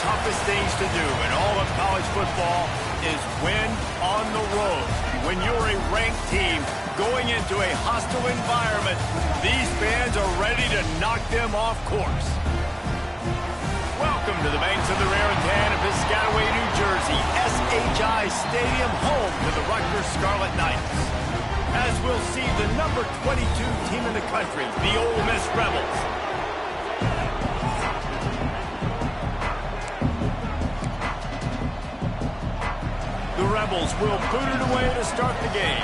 toughest things to do in all of college football is win on the road. When you're a ranked team going into a hostile environment, these fans are ready to knock them off course. Welcome to the banks of the Raritan of Piscataway, New Jersey, SHI Stadium, home to the Rutgers Scarlet Knights. As we'll see the number 22 team in the country, the Ole Miss Rebels. The Rebels will boot it away to start the game.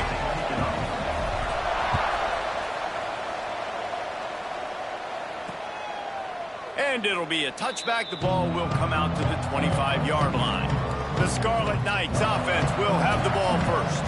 And it'll be a touchback. The ball will come out to the 25-yard line. The Scarlet Knights offense will have the ball first.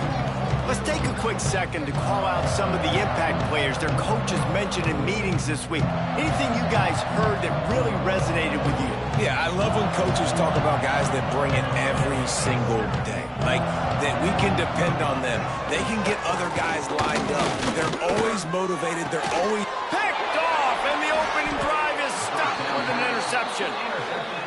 Let's take a quick second to call out some of the impact players their coaches mentioned in meetings this week. Anything you guys heard that really resonated with you? Yeah, I love when coaches talk about guys that bring it every single day. Like, that we can depend on them. They can get other guys lined up. They're always motivated. They're always... Picked off, and the opening drive is stopped with an interception.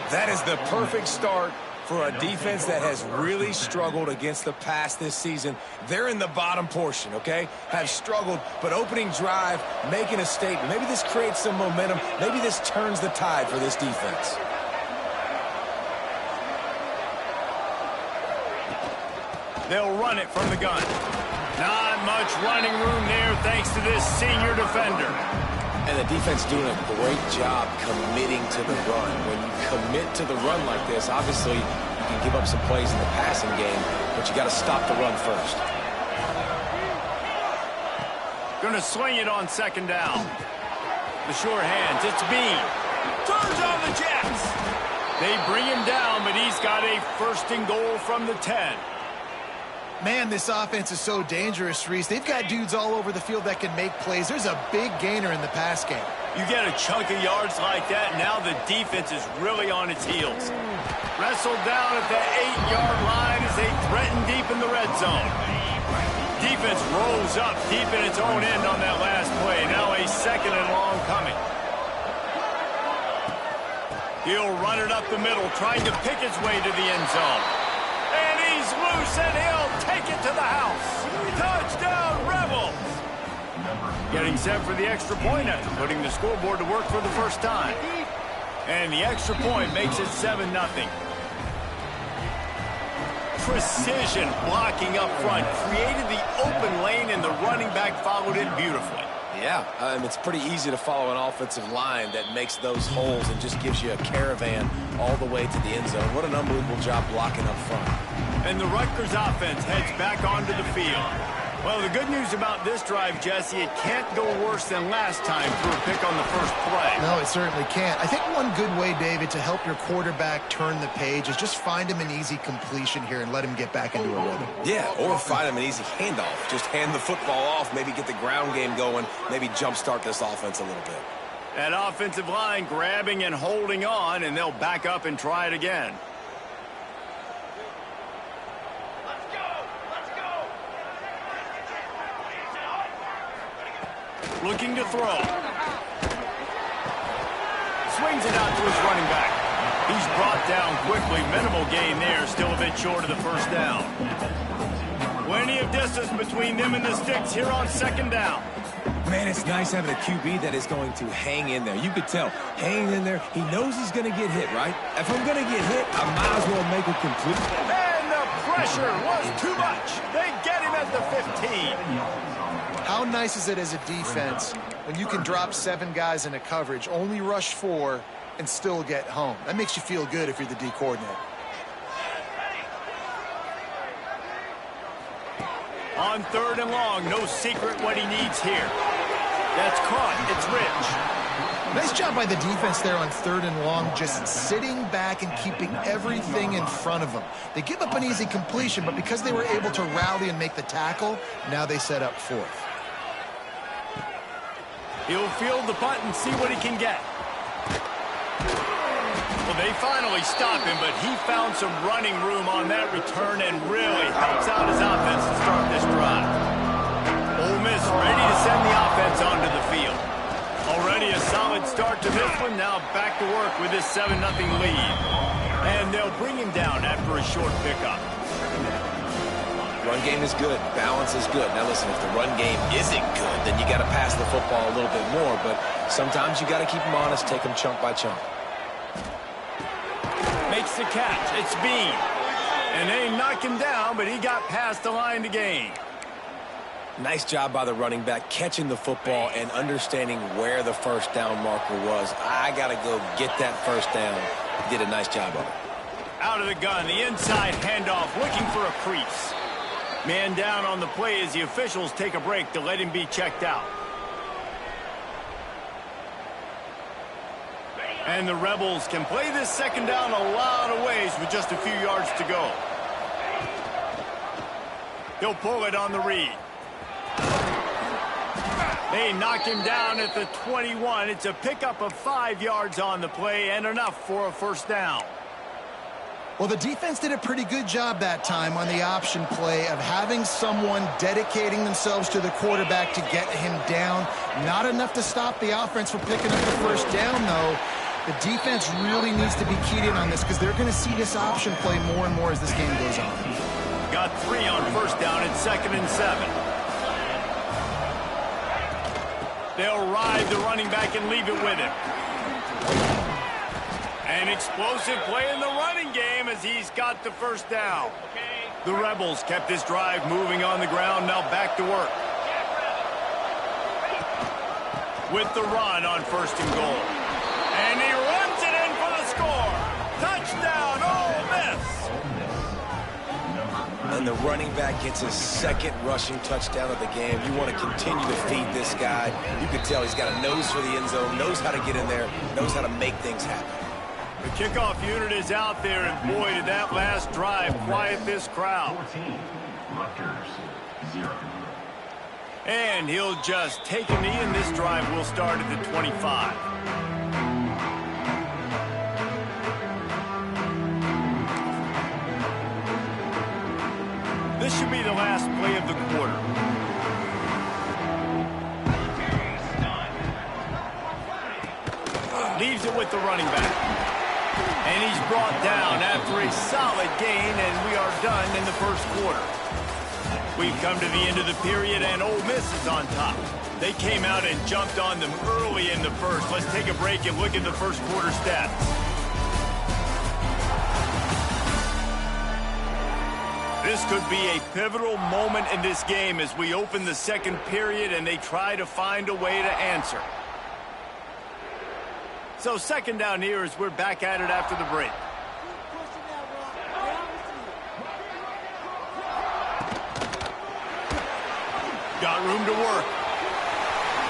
That is the perfect start for a defense that has really struggled against the pass this season. They're in the bottom portion, okay? Have struggled, but opening drive, making a statement. Maybe this creates some momentum. Maybe this turns the tide for this defense. They'll run it from the gun. Not much running room there thanks to this senior defender. And the defense doing a great job committing to the run. When you commit to the run like this, obviously you can give up some plays in the passing game, but you got to stop the run first. Going to swing it on second down. The sure hands, it's Bean. Turns on the Jets. They bring him down, but he's got a first and goal from the 10. Man, this offense is so dangerous, Reese. They've got dudes all over the field that can make plays. There's a big gainer in the pass game. You get a chunk of yards like that, and now the defense is really on its heels. Wrestled down at the 8-yard line as they threaten deep in the red zone. Defense rolls up deep in its own end on that last play. Now a second and long coming. He'll run it up the middle, trying to pick his way to the end zone. And he's loose, and he'll take it to the house. Touchdown, Rebels! Getting set for the extra point and putting the scoreboard to work for the first time. And the extra point makes it 7-0. Precision blocking up front created the open lane, and the running back followed it beautifully. Yeah, it's pretty easy to follow an offensive line that makes those holes and just gives you a caravan all the way to the end zone. What an unbelievable job blocking up front. And the Rutgers offense heads back onto the field. Well, the good news about this drive, Jesse, it can't go worse than last time through a pick on the first play. No, it certainly can't. I think one good way, David, to help your quarterback turn the page is just find him an easy completion here and let him get back into a rhythm. Yeah, or find him an easy handoff. Just hand the football off, maybe get the ground game going, maybe jumpstart this offense a little bit. That offensive line grabbing and holding on, and they'll back up and try it again. Looking to throw. Swings it out to his running back. He's brought down quickly. Minimal gain there. Still a bit short of the first down. Plenty of distance between them and the sticks here on second down. Man, it's nice having a QB that is going to hang in there. You could tell, hanging in there, he knows he's going to get hit, right? If I'm going to get hit, I might as well make it complete. And the pressure was too much. They get him at the 15. How nice is it as a defense when you can drop 7 guys in a coverage, only rush 4, and still get home? That makes you feel good if you're the D coordinator. On third and long, no secret what he needs here. That's caught. It's Rich. Nice job by the defense there on third and long, just sitting back and keeping everything in front of them. They give up an easy completion, but because they were able to rally and make the tackle, now they set up fourth. He'll field the punt and see what he can get. Well, they finally stop him, but he found some running room on that return and really helps out his offense to start this drive. Ole Miss ready to send the offense onto the field. Already a solid start to this one. Now back to work with this 7-0 lead. And they'll bring him down after a short pickup. Run game is good. Balance is good. Now listen, if the run game isn't good, then you got to pass the football a little bit more. But sometimes you got to keep them honest, take them chunk by chunk. Makes the catch. It's Bean. And they knock him down, but he got past the line to gain. Nice job by the running back catching the football and understanding where the first down marker was. I got to go get that first down. He did a nice job of it. Out of the gun, the inside handoff, looking for a crease. Man down on the play as the officials take a break to let him be checked out. And the Rebels can play this second down a lot of ways with just a few yards to go. He'll pull it on the read. They knock him down at the 21. It's a pickup of 5 yards on the play and enough for a first down. Well, the defense did a pretty good job that time on the option play of having someone dedicating themselves to the quarterback to get him down. Not enough to stop the offense from picking up the first down, though. The defense really needs to be keyed in on this because they're going to see this option play more and more as this game goes on. Got 3 on first down at 2nd and 7. They'll ride the running back and leave it with him. An explosive play in the running game as he's got the first down. The Rebels kept this drive moving on the ground, now back to work. With the run on 1st and goal. And he runs it in for the score. Touchdown, Ole Miss. And the running back gets his 2nd rushing touchdown of the game. You want to continue to feed this guy. You can tell he's got a nose for the end zone, knows how to get in there, knows how to make things happen. The kickoff unit is out there, and boy, did that last drive quiet this crowd. And he'll just take a knee, and this drive will start at the 25. This should be the last play of the quarter. Leaves it with the running back. And he's brought down after a solid gain, and we are done in the first quarter. We've come to the end of the period, and Ole Miss is on top. They came out and jumped on them early in the first. Let's take a break and look at the first quarter stats. This could be a pivotal moment in this game as we open the second period and they try to find a way to answer. So 2nd down here as we're back at it after the break. Got room to work.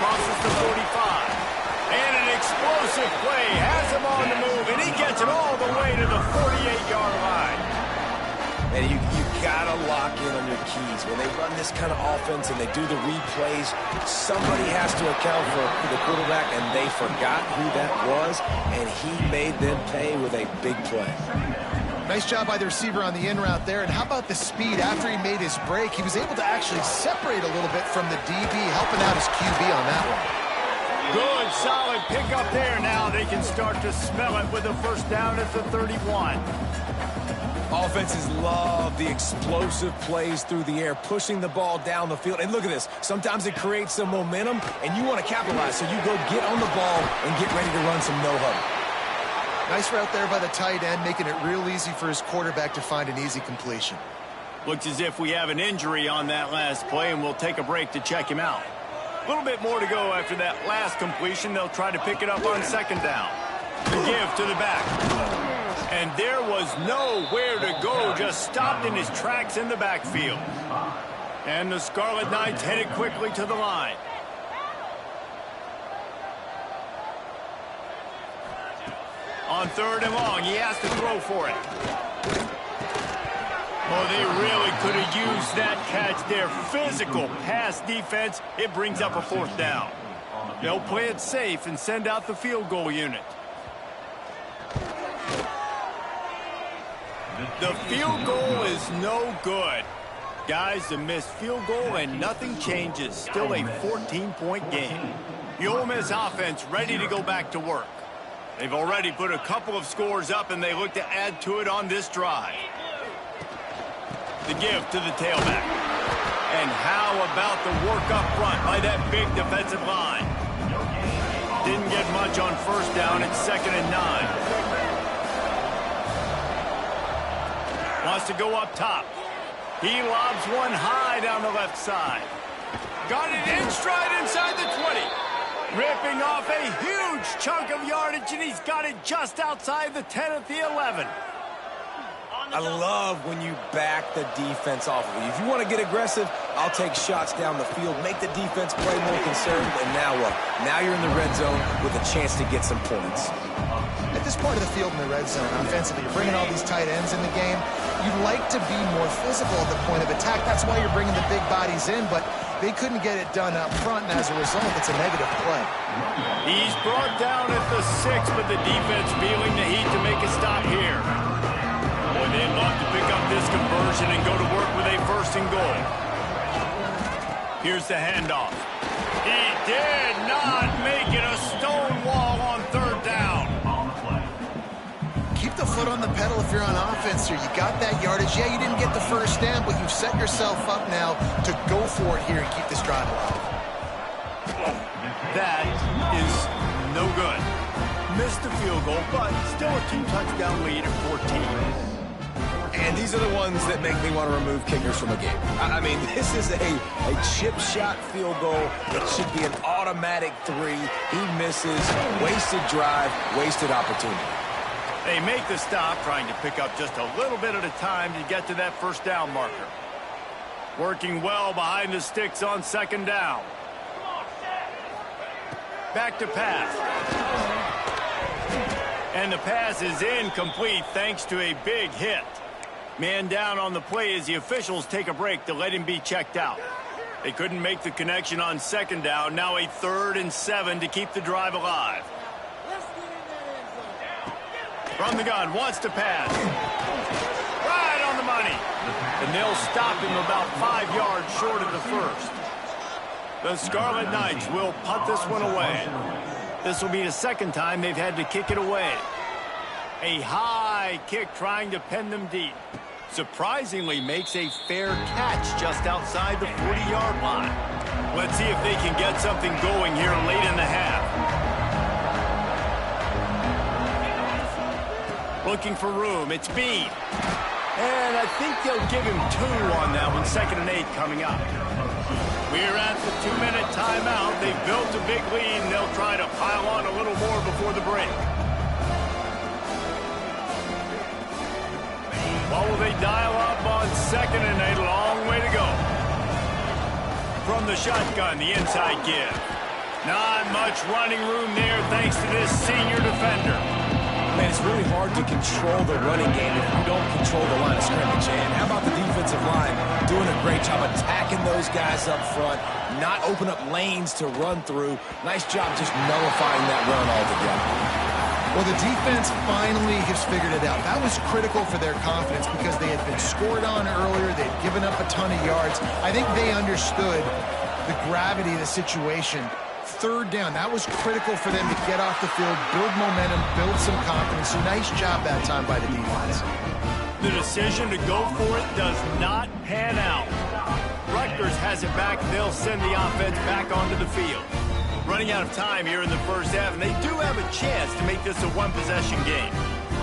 Crosses the 45. And an explosive play. Has him on the move, and he gets it all the way to the 48-yard line. And you got to lock in on your keys. When they run this kind of offense and they do the replays, somebody has to account for the quarterback, and they forgot who that was, and he made them pay with a big play. Nice job by the receiver on the in route there. And how about the speed? After he made his break, he was able to actually separate a little bit from the DB, helping out his QB on that one. Good, solid pickup there. Now they can start to smell it with a first down at the 31. Offenses love the explosive plays through the air, pushing the ball down the field. And look at this. Sometimes it creates some momentum, and you want to capitalize. So you go get on the ball and get ready to run some no-huddle. Nice route there by the tight end, making it real easy for his quarterback to find an easy completion. Looks as if we have an injury on that last play, and we'll take a break to check him out. A little bit more to go after that last completion. They'll try to pick it up on 2nd down. The give to the back. And there was nowhere to go, just stopped in his tracks in the backfield. And the Scarlet Knights headed quickly to the line. On 3rd and long, he has to throw for it. Oh, they really could have used that catch there. Physical pass defense. It brings up a 4th down. They'll play it safe and send out the field goal unit. The field goal is no good. Guys, a missed field goal and nothing changes. Still a 14-point game. The Ole Miss offense ready to go back to work. They've already put a couple of scores up, and they look to add to it on this drive. The give to the tailback. And how about the work up front by that big defensive line? Didn't get much on first down. It's 2nd and 9. Wants to go up top. He lobs one high down the left side. Got it in stride inside the 20. Ripping off a huge chunk of yardage, and he's got it just outside the 10 at the 11. I love when you back the defense off of you. If you want to get aggressive, I'll take shots down the field, make the defense play more conservative, and now what? Now you're in the red zone with a chance to get some points. At this part of the field in the red zone, offensively, you're bringing all these tight ends in the game. You'd like to be more physical at the point of attack. That's why you're bringing the big bodies in, but they couldn't get it done up front, and as a result, it's a negative play. He's brought down at the 6, but the defense feeling the heat to make a stop here. Boy, they'd love to pick up this conversion and go to work with a 1st and goal. Here's the handoff. He did not make it. A stone wall on 3rd down. Keep the foot on the pedal if you're on offense here. You got that yardage. Yeah, you didn't get the first down, but you've set yourself up now to go for it here and keep this drive alive. That is no good. Missed the field goal, but still a 2-touchdown lead at 14. And these are the ones that make me want to remove kickers from a game. I mean, this is a chip shot field goal that should be an automatic 3. He misses, wasted drive, wasted opportunity. They make the stop, trying to pick up just a little bit at a time to get to that 1st down marker. Working well behind the sticks on 2nd down. Back to pass. And the pass is incomplete thanks to a big hit. Man down on the play as the officials take a break to let him be checked out. They couldn't make the connection on 2nd down. Now a 3rd and 7 to keep the drive alive. From the gun, wants to pass. Right on the money. And they'll stop him about 5 yards short of the 1st. The Scarlet Knights will punt this one away. This will be the 2nd time they've had to kick it away. A high kick trying to pen them deep. Surprisingly makes a fair catch just outside the 40-yard line. Let's see if they can get something going here late in the half. Looking for room. It's Bean. And I think they'll give him 2 on that one. 2nd and 8 coming up. We're at the 2-minute timeout. They've built a big lead, and they'll try to pile on a little more before the break. What will they dial up on 2nd and 8? A long way to go. From the shotgun, the inside give. Not much running room there thanks to this senior defender. Man, it's really hard to control the running game if you don't control the line of scrimmage. And how about the defensive line doing a great job attacking those guys up front, not open up lanes to run through. Nice job just nullifying that run altogether. Well, the defense finally has figured it out. That was critical for their confidence because they had been scored on earlier. They'd given up a ton of yards. I think they understood the gravity of the situation. 3rd down, that was critical for them to get off the field, build momentum, build some confidence. So nice job that time by the defense. The decision to go for it does not pan out. Rutgers has it back. They'll send the offense back onto the field. Running out of time here in the 1st half, and they do have a chance to make this a 1-possession game.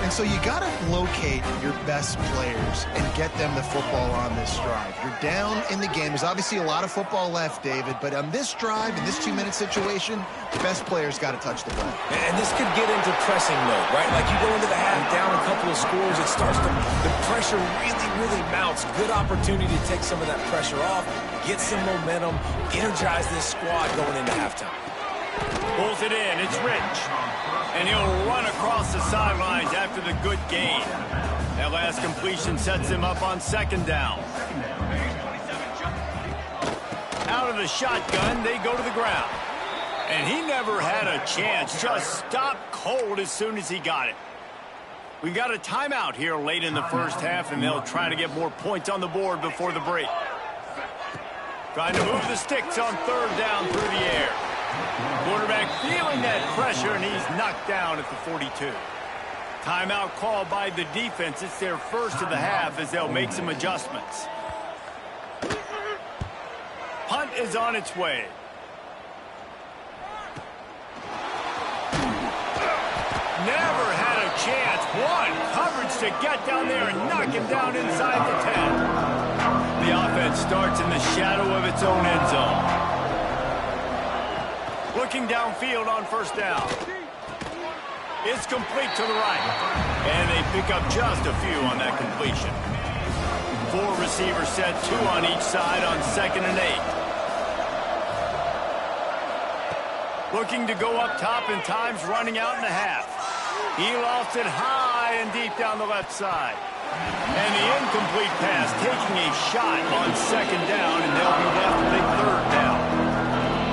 And so you got to locate your best players and get them the football on this drive. You're down in the game. There's obviously a lot of football left, David, but on this drive, in this 2-minute situation, the best players got to touch the ball. And this could get into pressing mode, right? Like you go into the half, down a couple of scores, it starts to, the pressure really mounts. Good opportunity to take some of that pressure off, get some momentum, energize this squad going into halftime. Pulls it in. It's Rich. And he'll run across the sidelines after the good gain. That last completion sets him up on 2nd down. Out of the shotgun, they go to the ground. And he never had a chance. Just stopped cold as soon as he got it. We've got a timeout here late in the 1st half, and they'll try to get more points on the board before the break. Trying to move the sticks on 3rd down through the air. Quarterback feeling that pressure, and he's knocked down at the 42. Timeout called by the defense. It's their first of the half as they'll make some adjustments. Punt is on its way. Never had a chance. One coverage to get down there and knock him down inside the 10. The offense starts in the shadow of its own end zone. Looking downfield on first down. It's complete to the right. And they pick up just a few on that completion. 4 receivers set, 2 on each side on 2nd and 8. Looking to go up top, and time's running out in the half. He lost it high and deep down the left side. And the incomplete pass taking a shot on 2nd down, and they'll be left with a 3rd down.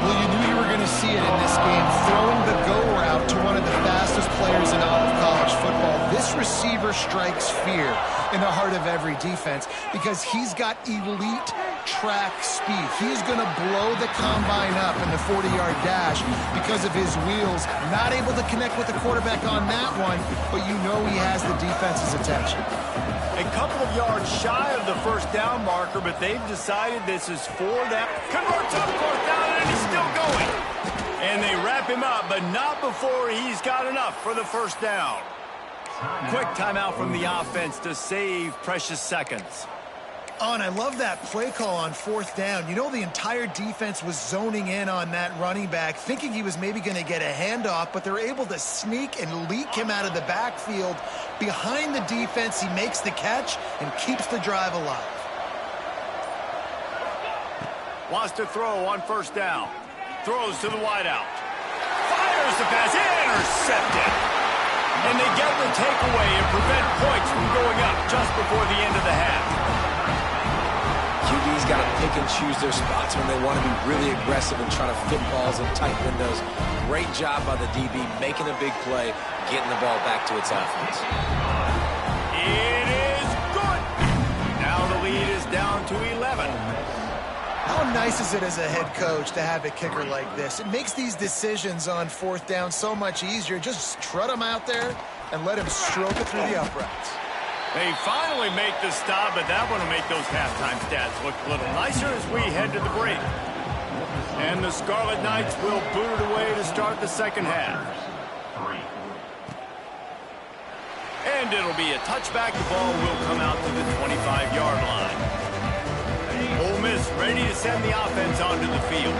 Well, you knew you were going to see it in this game, throwing the go route to one of the fastest players in all of college football. This receiver strikes fear in the heart of every defense because he's got elite track speed. He's going to blow the combine up in the 40-yard dash because of his wheels. Not able to connect with the quarterback on that one, but you know he has the defense's attention. A couple of yards shy of the 1st down marker, but they've decided this is 4 down. Converts on 4th down, and he's still going. And they wrap him up, but not before he's got enough for the 1st down. Quick timeout from the offense to save precious seconds. Oh, and I love that play call on 4th down. You know, the entire defense was zoning in on that running back, thinking he was maybe going to get a handoff, but they're able to sneak and leak him out of the backfield. Behind the defense, he makes the catch and keeps the drive alive. Wants to throw on 1st down. Throws to the wideout. Fires the pass. Intercepted. And they get the takeaway and prevent points from going up just before the end of the half. QB's got to pick and choose their spots when they want to be really aggressive and try to fit balls in tight windows. Great job by the DB making a big play, getting the ball back to its offense. It is good. Now the lead is down to 11. How nice is it as a head coach to have a kicker like this? It makes these decisions on 4th down so much easier. Just trot him out there and let him stroke it through the uprights. They finally make the stop, but that one will make those halftime stats look a little nicer as we head to the break. And the Scarlet Knights will boot it away to start the 2nd half. And it'll be a touchback. The ball will come out to the 25-yard line. Ole Miss ready to send the offense onto the field.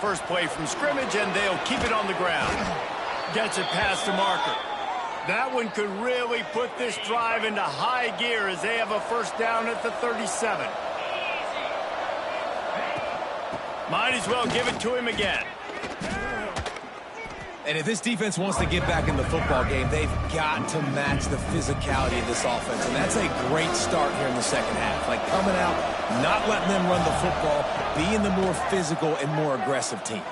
First play from scrimmage, and they'll keep it on the ground. Gets it past the marker. That one could really put this drive into high gear as they have a 1st down at the 37. Might as well give it to him again. And if this defense wants to get back in the football game, they've got to match the physicality of this offense. And that's a great start here in the 2nd half. Like coming out, not letting them run the football, being the more physical and more aggressive team.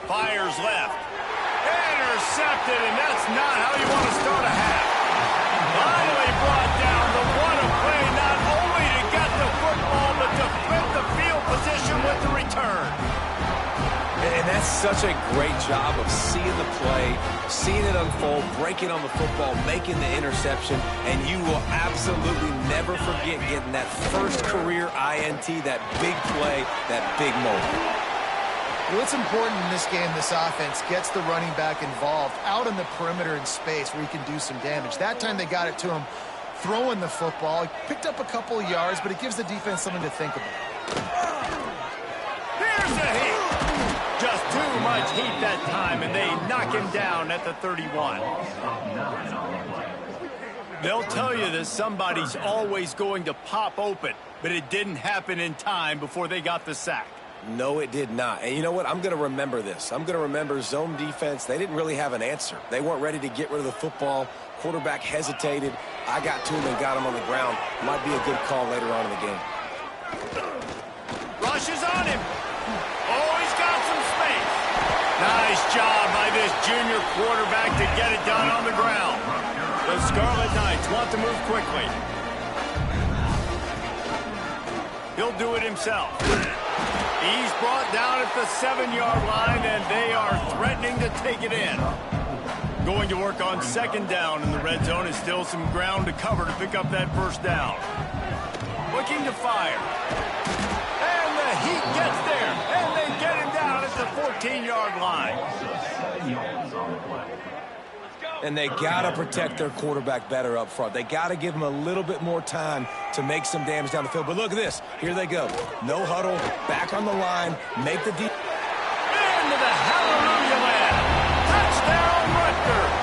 Fires left. Intercepted, and that's not how you want to start a half. Finally brought down. The what a play, not only to get the football, but to flip the field position with the return. And that's such a great job of seeing the play, seeing it unfold, breaking on the football, making the interception, and you will absolutely never forget getting that first career INT, that big play, that big moment. What's important in this game, this offense gets the running back involved out on the perimeter in space where he can do some damage. That time they got it to him throwing the football. He picked up a couple of yards, but it gives the defense something to think about. Here's a heat. Just too much heat that time, and they knock him down at the 31. They'll tell you that somebody's always going to pop open, but it didn't happen in time before they got the sack. No, it did not. And you know what? I'm going to remember this. I'm going to remember zone defense. They didn't really have an answer. They weren't ready to get rid of the football. Quarterback hesitated. I got to him and got him on the ground. Might be a good call later on in the game. Rushes on him. Oh, he's got some space. Nice job by this junior quarterback to get it done on the ground. The Scarlet Knights want to move quickly. He'll do it himself. He's brought down at the 7-yard line, and they are threatening to take it in. Going to work on second down in the red zone. Is still some ground to cover to pick up that first down. Looking to fire. And the heat gets there, and they get him down at the 14-yard line. And they got to protect their quarterback better up front. They got to give him a little bit more time to make some damage down the field. But look at this. Here they go. No huddle, back on the line, make the deep. Into the hallelujah land. Touchdown, Rutgers.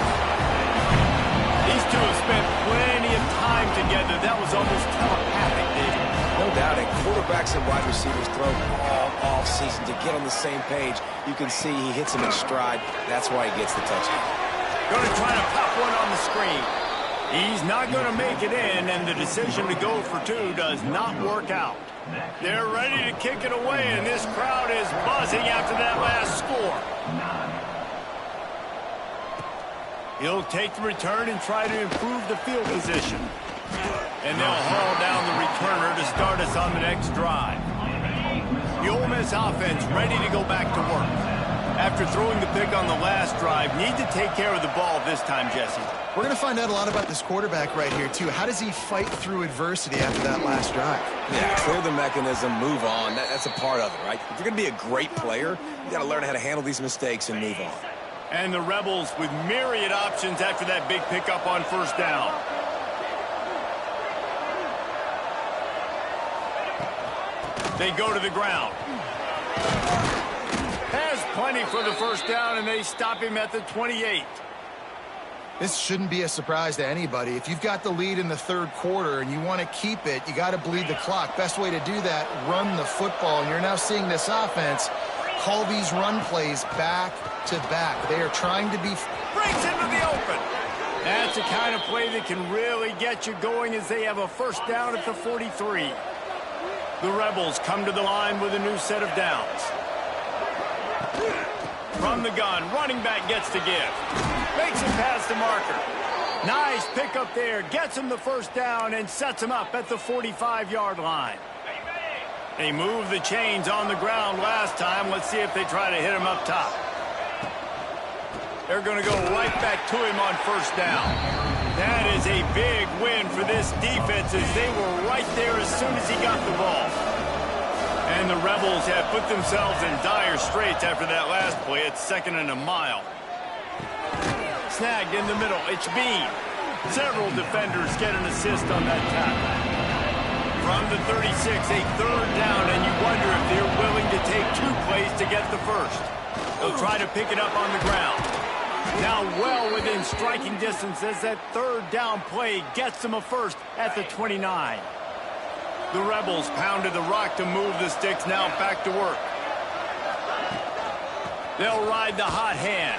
These two have spent plenty of time together. That was almost telepathic, David. No doubt, and quarterbacks and wide receivers throw all off-season to get on the same page. You can see he hits him in stride. That's why he gets the touchdown. Going to try to pop one on the screen. He's not going to make it in, and the decision to go for two does not work out. They're ready to kick it away, and this crowd is buzzing after that last score. He'll take the return and try to improve the field position. And they'll haul down the returner to start us on the next drive. The Ole Miss offense ready to go back to work. After throwing the pick on the last drive, need to take care of the ball this time, Jesse. We're going to find out a lot about this quarterback right here, too. How does he fight through adversity after that last drive? Yeah, clear the mechanism, move on. That's a part of it, right? If you're going to be a great player, you got to learn how to handle these mistakes and move on. And the Rebels with myriad options after that big pickup on first down. They go to the ground. Has plenty for the first down, and they stop him at the 28. This shouldn't be a surprise to anybody. If you've got the lead in the third quarter and you want to keep it, you got to bleed the clock. Best way to do that, run the football. And you're now seeing this offense call these run plays back to back. They are trying to be... Breaks into the open. That's the kind of play that can really get you going as they have a first down at the 43. The Rebels come to the line with a new set of downs. From the gun, running back gets the give. Makes it past the marker. Nice pickup there. Gets him the first down and sets him up at the 45-yard line. They moved the chains on the ground last time. Let's see if they try to hit him up top. They're going to go right back to him on first down. That is a big win for this defense as they were right there as soon as he got the ball. And the Rebels have put themselves in dire straits after that last play. It's second and a mile. Snagged in the middle. It's Bean. Several defenders get an assist on that tackle. From the 36, a third down, and you wonder if they're willing to take two plays to get the first. They'll try to pick it up on the ground. Now well within striking distance as that third down play gets them a first at the 29. The Rebels pounded the rock to move the sticks, now back to work. They'll ride the hot hand.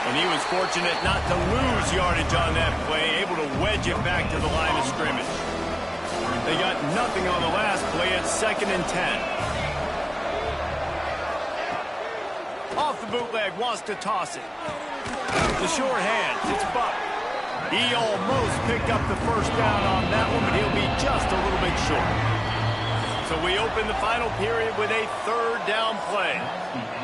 And he was fortunate not to lose yardage on that play, able to wedge it back to the line of scrimmage. They got nothing on the last play. It's second and 10. Off the bootleg, wants to toss it. The short hands, it's Buck. He almost picked up the first down on that one, but he'll be just a little bit short. So we open the final period with a third down play.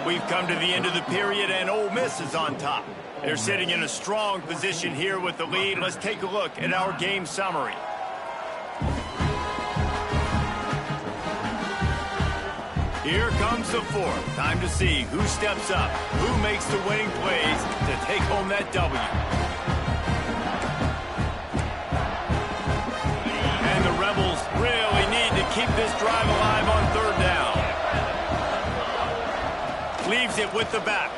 We've come to the end of the period, and Ole Miss is on top. They're sitting in a strong position here with the lead. Let's take a look at our game summary. Here comes the fourth. Time to see who steps up, who makes the winning plays to take home that W. And the Rebels really need to keep this drive alive on third down. Leaves it with the back.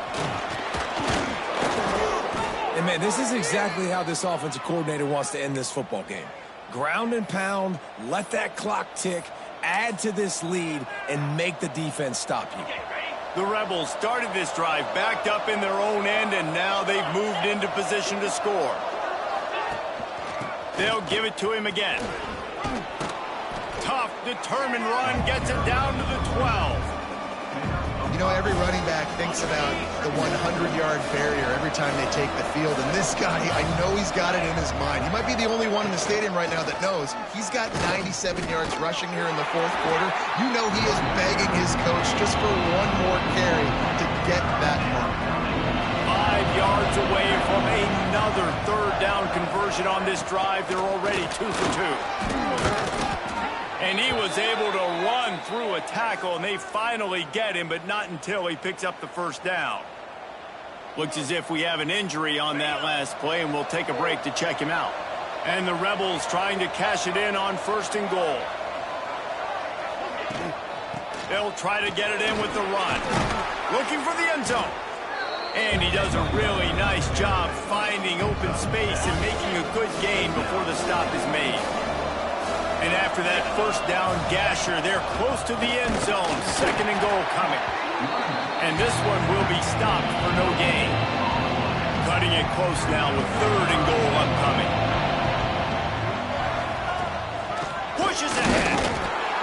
And, man, this is exactly how this offensive coordinator wants to end this football game. Ground and pound, let that clock tick, add to this lead, and make the defense stop you. The Rebels started this drive backed up in their own end, and now they've moved into position to score. They'll give it to him again. Tough, determined run, gets it down to the 12. You know, every running back thinks about the 100-yard barrier every time they take the field. And this guy, I know he's got it in his mind. He might be the only one in the stadium right now that knows he's got 97 yards rushing here in the fourth quarter. You know he is begging his coach just for one more carry to get that mark. 5 yards away from another third down conversion on this drive. They're already 2 for 2. And he was able to run through a tackle, and they finally get him, but not until he picks up the first down. Looks as if we have an injury on that last play, and we'll take a break to check him out. And the Rebels trying to cash it in on 1st and goal. They'll try to get it in with the run. Looking for the end zone. And he does a really nice job finding open space and making a good gain before the stop is made. And after that first down gasher, they're close to the end zone. 2nd and goal coming. And this one will be stopped for no gain. Cutting it close now with 3rd and goal upcoming. Pushes ahead.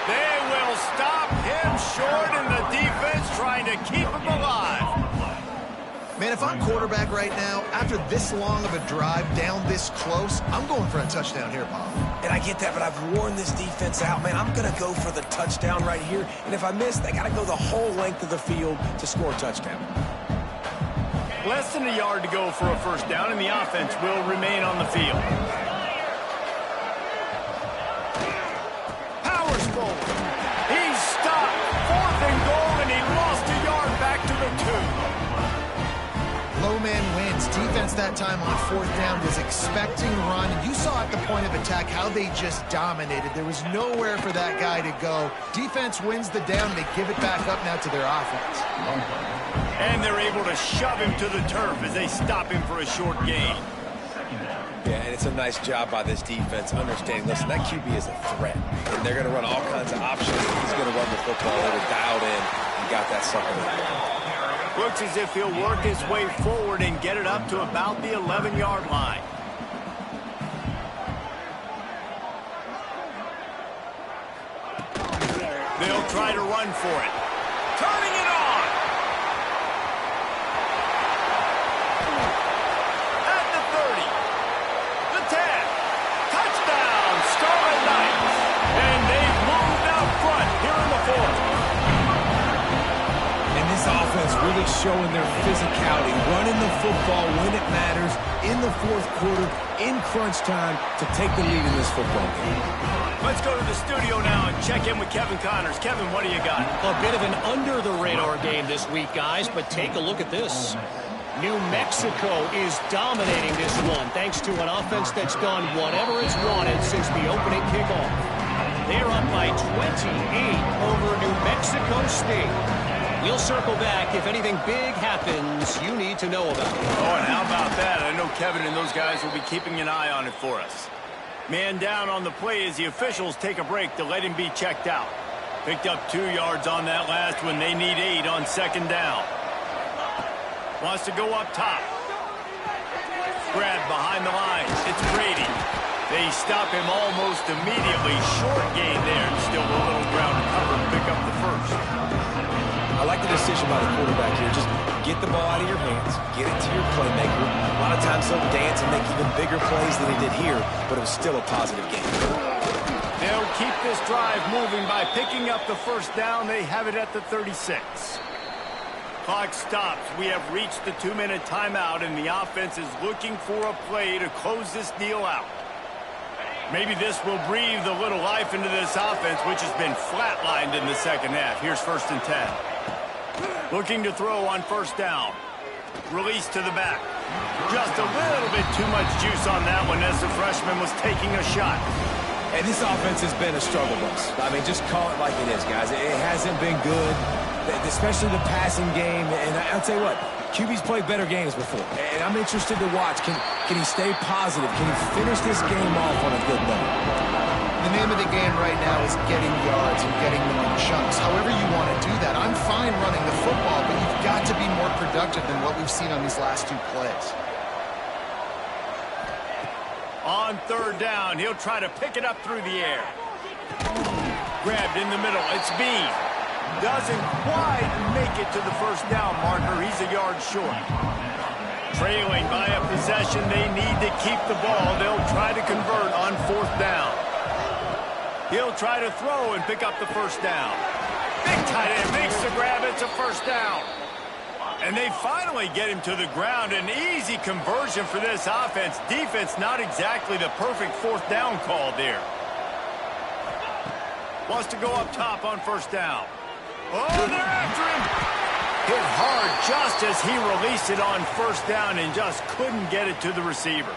They will stop him short, and the defense trying to keep him alive. Man, if I'm quarterback right now, after this long of a drive down this close, I'm going for a touchdown here, Paul. And I get that, but I've worn this defense out, man. I'm going to go for the touchdown right here. And if I miss, they got to go the whole length of the field to score a touchdown. Less than a yard to go for a first down, and the offense will remain on the field. Powers forward. He's stopped. 4th and goal, and he lost a yard back to the 2. Low man wins. Defense that time on 4th down was expecting run. And you saw at the point of attack how they just dominated. There was nowhere for that guy to go. Defense wins the down. They give it back up now to their offense. And they're able to shove him to the turf as they stop him for a short gain. Yeah, and it's a nice job by this defense understanding, listen, that QB is a threat. And they're going to run all kinds of options. He's going to run the football. They were dialed in and got that sucker in. Looks as if he'll work his way forward and get it up to about the 11-yard line. They'll try to run for it. Turning it on! At the 30. The 10. Touchdown, Scarlet Knights! And they've moved out front here in the 4th. This offense really showing their physicality, running the football when it matters, in the 4th quarter, in crunch time, to take the lead in this football game. Let's go to the studio now and check in with Kevin Connors. Kevin, what do you got? A bit of an under-the-radar game this week, guys, but take a look at this. New Mexico is dominating this one, thanks to an offense that's done whatever it's wanted since the opening kickoff. They're up by 28 over New Mexico State. We'll circle back. If anything big happens, you need to know about it. Oh, and how about that? I know Kevin and those guys will be keeping an eye on it for us. Man down on the play as the officials take a break to let him be checked out. Picked up 2 yards on that last one. They need 8 on 2nd down. Wants to go up top. Grabbed behind the lines. It's Brady. They stop him almost immediately. Short gain there. Still a little ground to cover to pick up the first. I like the decision by the quarterback here. Just get the ball out of your hands, get it to your playmaker. A lot of times he'll dance and make even bigger plays than he did here, but it was still a positive game. They'll keep this drive moving by picking up the first down. They have it at the 36. Clock stops. We have reached the 2-minute timeout, and the offense is looking for a play to close this deal out. Maybe this will breathe a little life into this offense, which has been flatlined in the 2nd half. Here's 1st and 10. Looking to throw on 1st down. Release to the back. Just a little bit too much juice on that one as the freshman was taking a shot. And this offense has been a struggle bus. I mean, just call it like it is, guys. It hasn't been good, especially the passing game. And I'll tell you what, QB's played better games before. And I'm interested to watch. Can he stay positive? Can he finish this game off on a good note? The name of the game right now is getting yards and getting them in chunks. However you want to do that. I'm fine running the football, but you've got to be more productive than what we've seen on these last 2 plays. On 3rd down, he'll try to pick it up through the air. Grabbed in the middle. It's Bean. Doesn't quite make it to the first down marker. He's a yard short. Trailing by a possession, they need to keep the ball. They'll try to convert on fourth down. He'll try to throw and pick up the first down. Big tight end makes the grab. It's a first down. And they finally get him to the ground. An easy conversion for this offense. Defense not exactly the perfect fourth down call there. Wants to go up top on first down. Oh, they're after him. Hit hard just as he released it on first down and just couldn't get it to the receiver.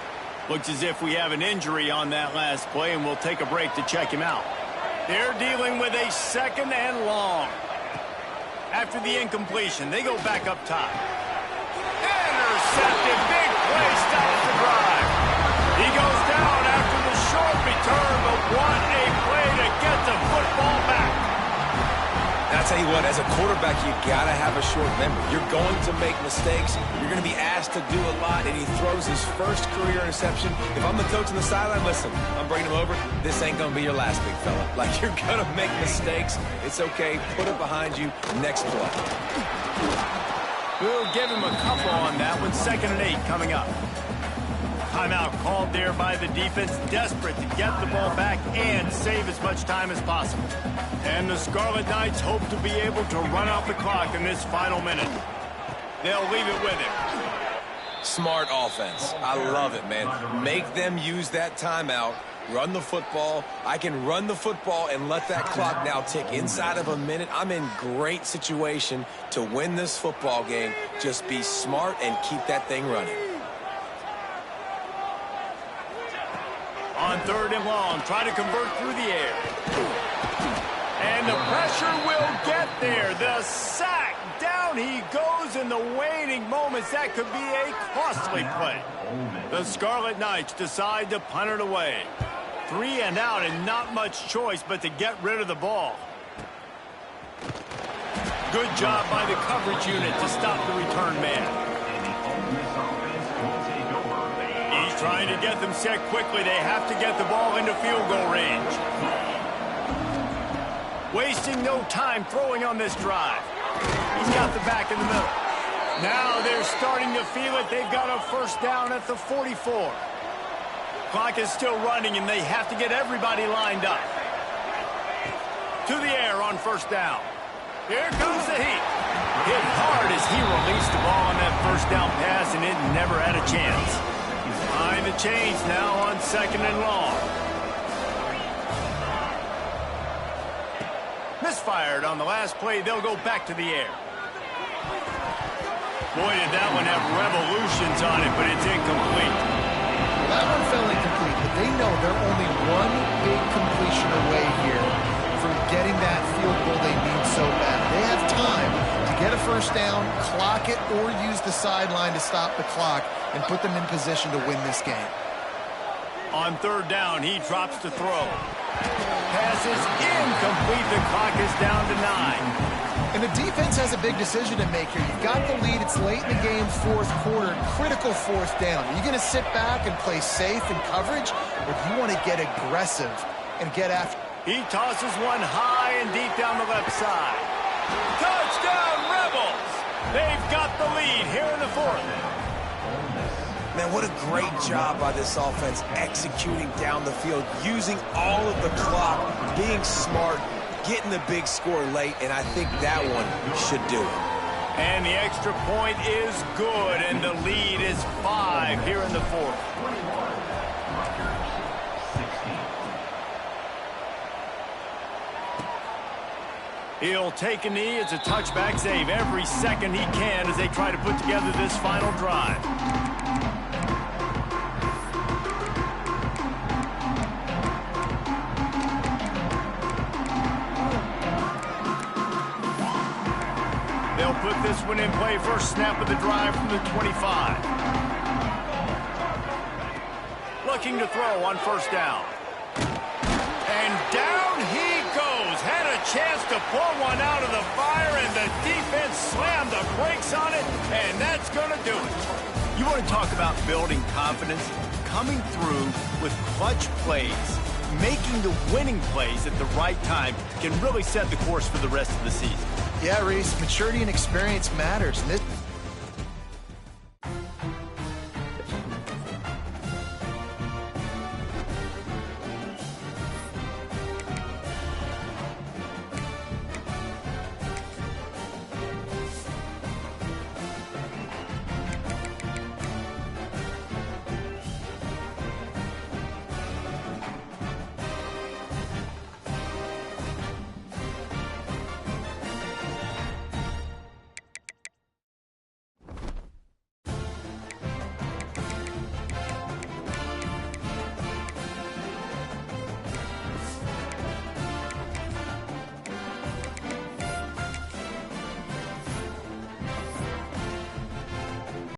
Looks as if we have an injury on that last play, and we'll take a break to check him out. They're dealing with a second and long. After the incompletion, they go back up top. Intercepted. Big play stops the drive. He goes down after the short return, but what a play to get the football back. And I'll tell you what, as a quarterback, you got to have a short memory. You're going to make mistakes. You're going to be asked to do a lot, and he throws his first career interception. If I'm the coach on the sideline, listen, I'm bringing him over. This ain't going to be your last, big fella. Like, you're going to make mistakes. It's okay. Put it behind you. Next play. We'll give him a couple on that one. 2nd and 8 coming up. Timeout called there by the defense, desperate to get the ball back and save as much time as possible. And the Scarlet Knights hope to be able to run out the clock in this final minute. They'll leave it with him. Smart offense. I love it, man. Make them use that timeout. Run the football. I can run the football and let that clock now tick inside of a minute. I'm in great situation to win this football game. Just be smart and keep that thing running. On 3rd and long, try to convert through the air. And the pressure will get there. The sack. Down he goes in the waning moments. That could be a costly play. The Scarlet Knights decide to punt it away. 3 and out and not much choice but to get rid of the ball. Good job by the coverage unit to stop the return man. He's trying to get them set quickly. They have to get the ball into field goal range. Wasting no time throwing on this drive. He's got the back in the middle. Now they're starting to feel it. They've got a first down at the 44. Clock is still running, and they have to get everybody lined up. To the air on first down. Here comes the heat. Hit hard as he released the ball on that first down pass, and it never had a chance. Behind the chains now on 2nd and long. Misfired on the last play. They'll go back to the air. Boy, did that one have revolutions on it, but it's incomplete. That one fell incomplete, but they know they're only one big completion away here from getting that field goal they need so bad. They have time to get a first down, clock it, or use the sideline to stop the clock and put them in position to win this game. On 3rd down, he drops to throw. Pass is incomplete. The clock is down to 9. And the defense has a big decision to make here. You've got the lead. It's late in the game, 4th quarter, critical 4th down. Are you going to sit back and play safe in coverage, or do you want to get aggressive and get after? He tosses one high and deep down the left side. Touchdown, Rebels! They've got the lead here in the 4th. Man, what a great job by this offense executing down the field, using all of the clock, being smart, getting the big score late, and I think that one should do it. And the extra point is good, and the lead is 5 here in the 4th. He'll take a knee. It's a touchback save every second he can as they try to put together this final drive. They'll put this one in play. First snap of the drive from the 25. Looking to throw on first down. And down he goes. Had a chance to pull one out of the fire, and the defense slammed the brakes on it, and that's going to do it. You want to talk about building confidence? Coming through with clutch plays. making the winning plays at the right time can really set the course for the rest of the season. Yeah, Reese, maturity and experience matters. And